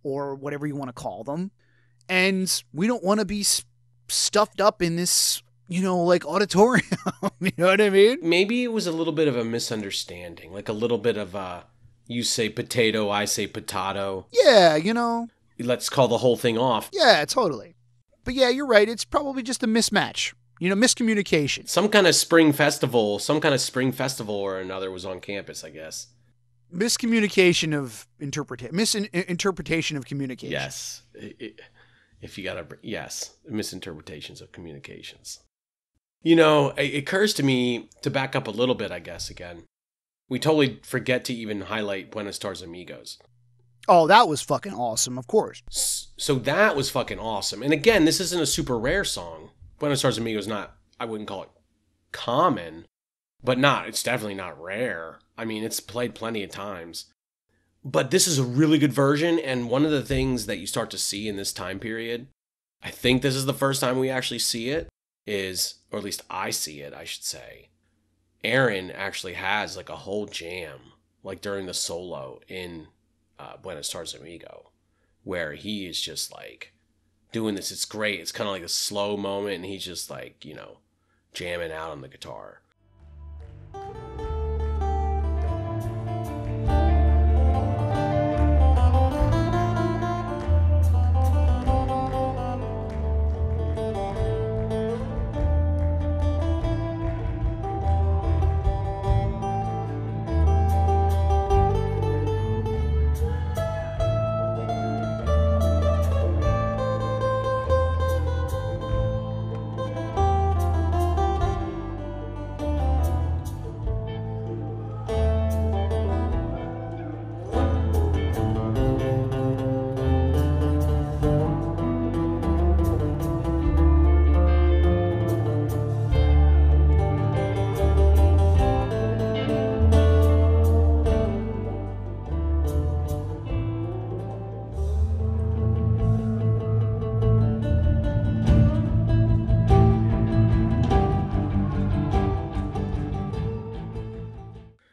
or whatever you want to call them. And we don't want to be stuffed up in this, you know, like auditorium. You know what I mean? Maybe it was a little bit of a misunderstanding, like a little bit of you say potato, I say potato. Yeah, you know. Let's call the whole thing off. Yeah, totally. But yeah, you're right. It's probably just a mismatch. You know, miscommunication. Some kind of spring festival or another was on campus, I guess. Miscommunication of misinterpretation of communication. Yes. Misinterpretations of communications. You know, it occurs to me to back up a little bit, I guess, again. We totally forget to even highlight Buenos Tardes Amigos. Oh, that was fucking awesome, of course. So that was fucking awesome. And again, this isn't a super rare song. Buenos Tardes Amigo is not, I wouldn't call it common, but it's definitely not rare. I mean, it's played plenty of times. But this is a really good version, and one of the things that you start to see in this time period, I think this is the first time we actually see it, is, or at least I see it, I should say, Aaron actually has like a whole jam, like during the solo in Buenos Tardes Amigo, where he is just like doing this. It's great. It's kind of like a slow moment, and he's just like, jamming out on the guitar.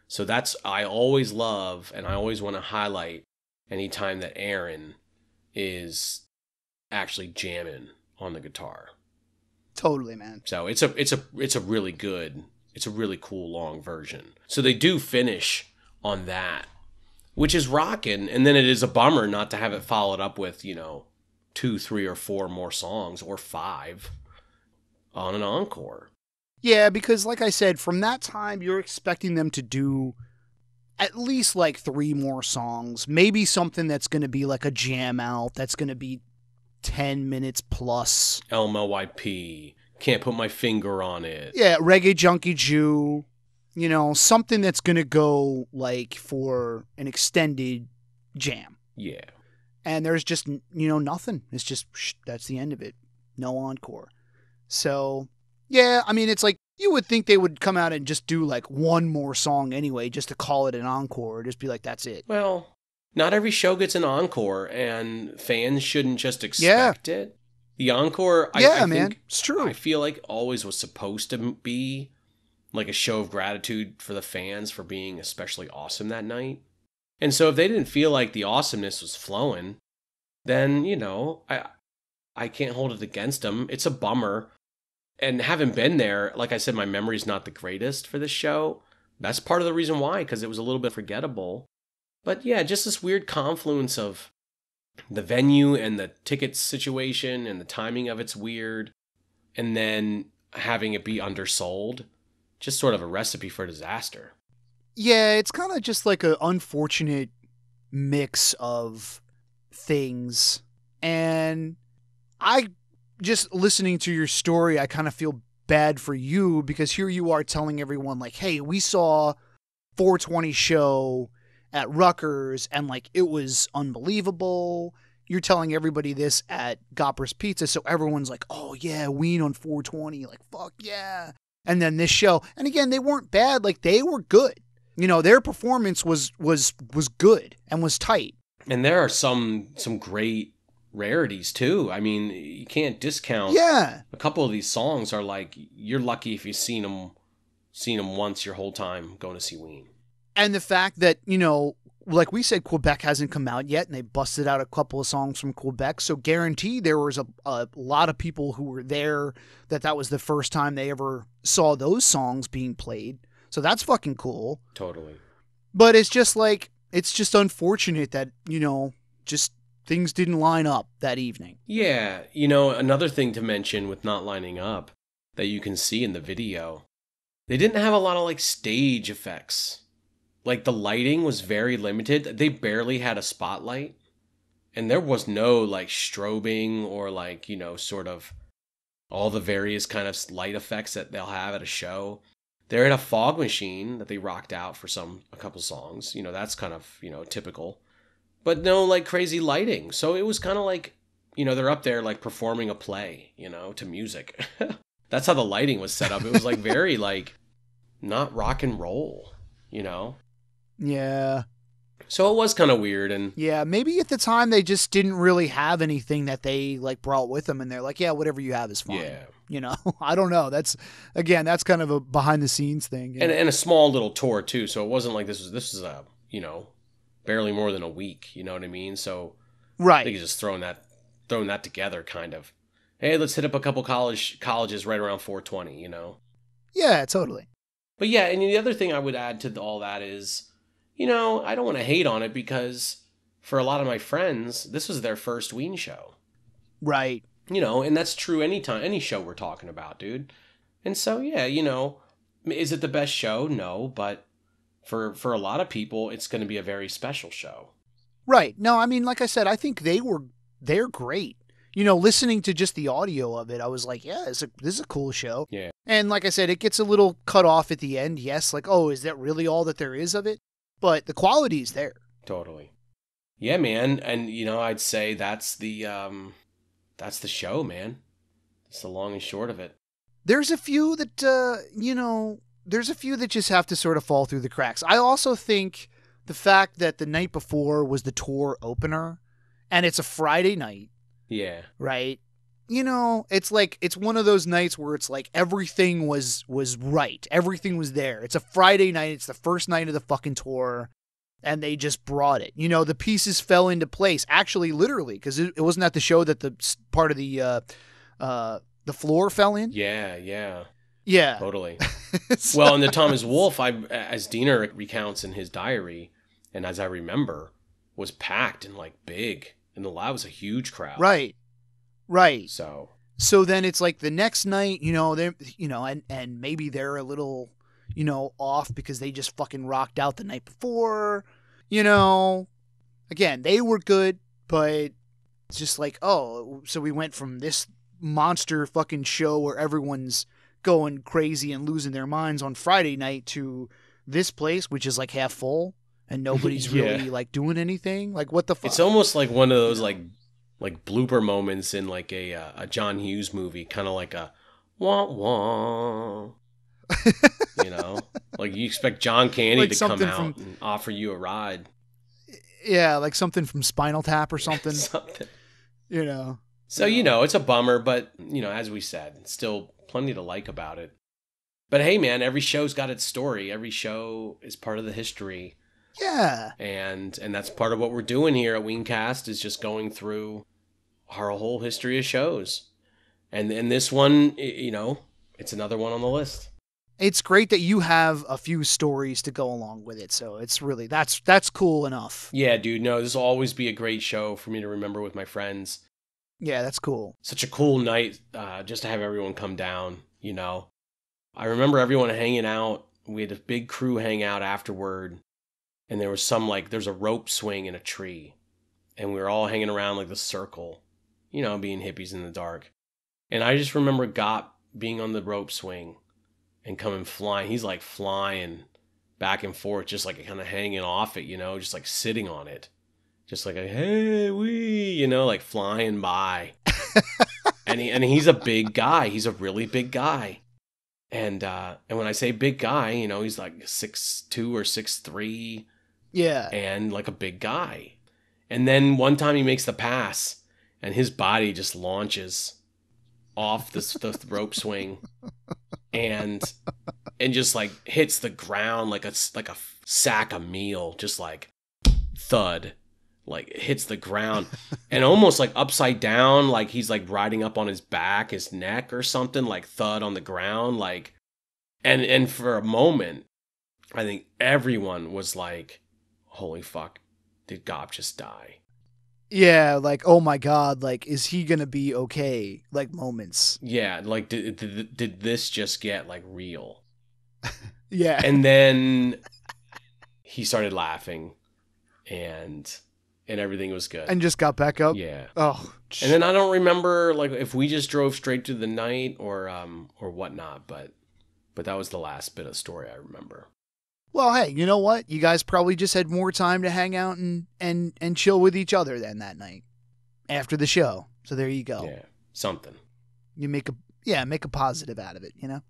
So I always love, and I always want to highlight anytime that Aaron is actually jamming on the guitar. Totally, man. So it's a really cool long version. So they do finish on that, which is rocking. And then it is a bummer not to have it followed up with, 2, 3, or 4 more songs, or 5 on an encore. Yeah, because like I said, from that time, you're expecting them to do at least like 3 more songs. Maybe something that's going to be like a jam out that's going to be 10 minutes plus. LMYP, Can't Put My Finger on It. Yeah, Reggae Junkie Jew. Something that's going to go like for an extended jam. Yeah. And there's just, nothing. It's just, that's the end of it. No encore. So... yeah, I mean, it's like, you would think they would come out and just do like 1 more song anyway, just to call it an encore, just be like, that's it. Well, not every show gets an encore, and fans shouldn't just expect it. The encore, I think, it's true. I feel like always was supposed to be like a show of gratitude for the fans for being especially awesome that night. And so if they didn't feel like the awesomeness was flowing, then, I can't hold it against them. It's a bummer. And having been there, like I said, my memory's not the greatest for this show. That's part of the reason why, because it was a little bit forgettable. But yeah, just this weird confluence of the venue and the ticket situation and the timing of it's weird. And then having it be undersold. Just sort of a recipe for disaster. Yeah, it's kind of just like an unfortunate mix of things. And just listening to your story, I kind of feel bad for you, because here you are telling everyone like, hey, we saw 420 show at Rutgers and like it was unbelievable. You're telling everybody this at Gopper's Pizza, so everyone's like, oh yeah, Ween on 420, like fuck yeah. And then this show, and again, they weren't bad, like they were good. Their performance was good and was tight. And there are some great rarities too. I mean, you can't discount. Yeah. A couple of these songs are like, you're lucky if you've seen them once your whole time going to see Ween. And the fact that, like we said, Quebec hasn't come out yet, and they busted out a couple of songs from Quebec. So guaranteed there was a lot of people who were there that was the first time they ever saw those songs being played. So that's fucking cool. Totally. But it's just like, it's just unfortunate that, just things didn't line up that evening. Yeah, another thing to mention with not lining up that you can see in the video, they didn't have a lot of like stage effects. Like the lighting was very limited. They barely had a spotlight. And there was no like strobing or like, sort of all the various kind of light effects that they'll have at a show. They had a fog machine that they rocked out for a couple songs. That's kind of, typical. but no like crazy lighting. So it was kind of like, they're up there like performing a play, to music. That's how the lighting was set up. It was like very like not rock and roll, Yeah. So it was kind of weird. And yeah, maybe at the time they just didn't really have anything that they like brought with them, and they're like, yeah, whatever you have is fine. yeah. I don't know. That's kind of a behind the scenes thing. And a small little tour too. So it wasn't like this was a, barely more than a week, you know what I mean? So right. I think he's just throwing that together kind of. Hey, let's hit up a couple colleges right around 420, Yeah, totally. But yeah, and the other thing I would add to all that is, I don't want to hate on it because for a lot of my friends, this was their first Ween show. Right. And that's true anytime, any show we're talking about, dude. And so, yeah, is it the best show? No, but for a lot of people, it's going to be a very special show. Right. No, I mean, like I said, I think they're great. Listening to just the audio of it, I was like, yeah, this is a cool show. Yeah. And like I said, it gets a little cut off at the end. Yes. Like, oh, is that really all that there is of it? But the quality is there. Totally. Yeah, man. And, I'd say that's the show, man. It's the long and short of it. There's a few that, just have to sort of fall through the cracks. I also think the fact that the night before was the tour opener and it's a Friday night. Yeah. Right. It's like, it's one of those nights where it's like everything was right. Everything was there. It's a Friday night. It's the first night of the fucking tour. And they just brought it. The pieces fell into place. Actually, literally, because it wasn't at the show that the part of the floor fell in. Yeah, yeah. Yeah. Totally. Well, and the Thomas Wolfe, as Diener recounts in his diary, and as I remember, was packed and like big. And that was a huge crowd. Right. Right. So then it's like the next night, and maybe they're a little, off because they just fucking rocked out the night before, Again, they were good, but it's just like, oh, so we went from this monster fucking show where everyone's going crazy and losing their minds on Friday night to this place, which is like half full and nobody's really like doing anything. Like, what the fuck? It's almost like one of those like blooper moments in like a John Hughes movie, kind of like a wah wah. Like you expect John Candy like to come out and offer you a ride. Yeah, like something from Spinal Tap or something. Something. So, it's a bummer, but, as we said, still plenty to like about it. But hey, man, every show's got its story. Every show is part of the history. Yeah. And that's part of what we're doing here at Weencast is just going through our whole history of shows. And this one, it's another one on the list. It's great that you have a few stories to go along with it. So it's really, that's cool enough. Yeah, dude. No, this will always be a great show for me to remember with my friends. Yeah, that's cool. Such a cool night just to have everyone come down, I remember everyone hanging out. We had a big crew hang out afterward. And there was there's a rope swing in a tree. And we were all hanging around like the circle, being hippies in the dark. And I just remember Gop being on the rope swing and coming flying. He's like flying back and forth, just like kind of hanging off it, just like sitting on it. Just like, hey, wee, like flying by. and he's a big guy. He's a really big guy. And when I say big guy, he's like 6'2" or 6'3". Yeah. And like a big guy. And then one time he makes the pass and his body just launches off the rope swing and just like hits the ground like a sack of meal, just like thud, like hits the ground and almost like upside down, like he's like riding up on his back, his neck or something, like thud on the ground, like, and for a moment, I think everyone was like, holy fuck, did Gop just die? Yeah, like, oh my God, like, is he gonna be okay? Like, moments. Yeah, like, did this just get, like, real? Yeah. And then he started laughing, and everything was good. And just got back up? Yeah. Oh. And then I don't remember, like, if we just drove straight through the night or whatnot, but that was the last bit of story I remember. Well, hey, you know what? You guys probably just had more time to hang out and chill with each other then that night after the show. So there you go. Yeah, something. You make a positive out of it, you know?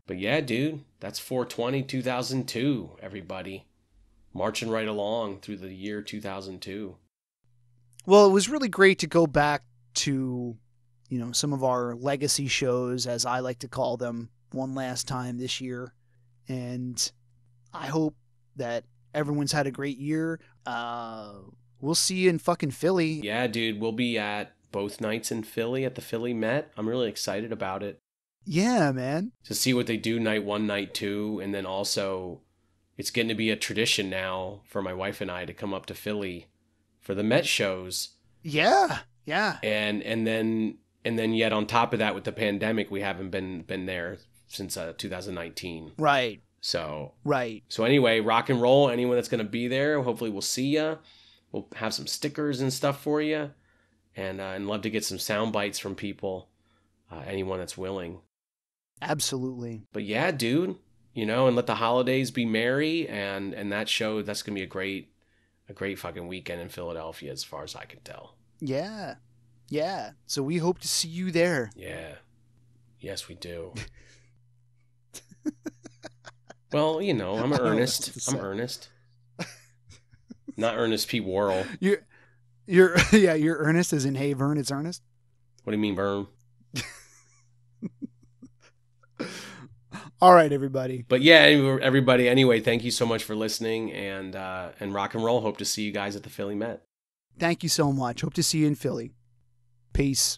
But yeah, dude, that's 4/20/2002, everybody. Marching right along through the year 2002. Well, it was really great to go back to, some of our legacy shows, as I like to call them, one last time this year. And I hope that everyone's had a great year. We'll see you in fucking Philly. Yeah, dude, we'll be at both nights in Philly at the Philly Met. I'm really excited about it. Yeah, man. To see what they do night 1, night 2, and then also it's getting to be a tradition now for my wife and I to come up to Philly for the Met shows. Yeah. And then yet on top of that, with the pandemic, we haven't been there since 2019. Right. So right. Anyway, rock and roll. Anyone that's going to be there, hopefully we'll see you. We'll have some stickers and stuff for you, and love to get some sound bites from people. Anyone that's willing. Absolutely. But yeah, dude, and let the holidays be merry, and that show, that's going to be a great fucking weekend in Philadelphia as far as I can tell. Yeah. So we hope to see you there. Yeah. Yes, we do. Well, I'm Ernest. I'm Ernest. Not Ernest P. Worrell. You're Ernest as in, hey, Vern, it's Ernest? What do you mean, Vern? All right, everybody. But yeah, everybody, anyway, thank you so much for listening, and rock and roll. Hope to see you guys at the Philly Met. Thank you so much. Hope to see you in Philly. Peace.